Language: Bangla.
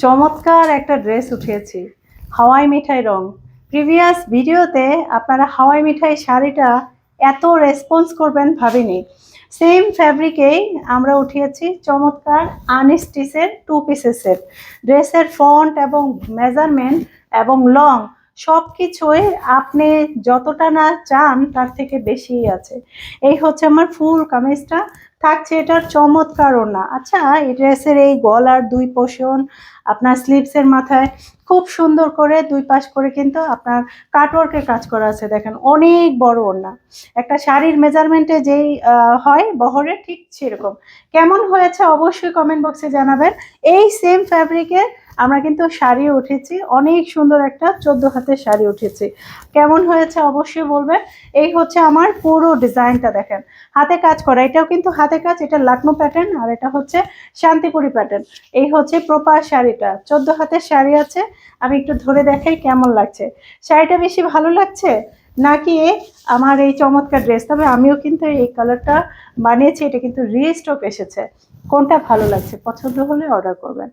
চমৎকার একটা ড্রেস উঠিয়েছি, হাওয়াই মিঠাই রং। প্রিভিয়াস ভিডিওতে আপনারা হাওয়াই মিঠাই শাড়িটা এত রেসপন্স করবেন ভাবিনি। সেম ফ্যাব্রিকেই আমরা উঠিয়েছি চমৎকার আনস্টিচের 2 পিসের সেট। ড্রেসের ফন্ট এবং মেজারমেন্ট এবং লং সব কিছুই আপনি যতটা না চান তার থেকে বেশিই আছে। এই হচ্ছে আমার ফুল কামিজটা, থাকছে এটার চমৎকার ওড়না। আচ্ছা, এই ড্রেসের এই গলার 2 পোর্শন, আপনার স্লিভসের মাথায় খুব সুন্দর করে 2 পাশ করে কিন্তু আপনার কাটওয়ার্কের কাজ করা আছে। দেখেন অনেক বড় ওড়না, একটা শাড়ির মেজারমেন্টে যেই হয় বহরে, ঠিক সেরকম। কেমন হয়েছে অবশ্যই কমেন্ট বক্সে জানাবেন। এই সেম ফ্যাব্রিকের আমরা কিন্তু শাড়ি উঠেছি, অনেক সুন্দর একটা 14 হাতের শাড়ি উঠেছি। কেমন হয়েছে অবশ্যই বলবেন। এই হচ্ছে আমার পুরো ডিজাইনটা, দেখেন হাতে কাজ করা, এটাও কিন্তু হাতে কাজ, এটা লাকনো প্যাটার্ন আর এটা হচ্ছে শান্তিপুরি প্যাটার্ন। এই হচ্ছে প্রপার শাড়িটা, 14 হাতের শাড়ি আছে। আমি একটু ধরে দেখাই কেমন লাগছে। শাড়িটা বেশি ভালো লাগছে নাকি আমার এই চমৎকার ড্রেস? তবে আমিও কিন্তু এই কালারটা বানিয়েছি, এটা কিন্তু রিস্টক এসেছে। কোনটা ভালো লাগছে পছন্দ হলে অর্ডার করবেন।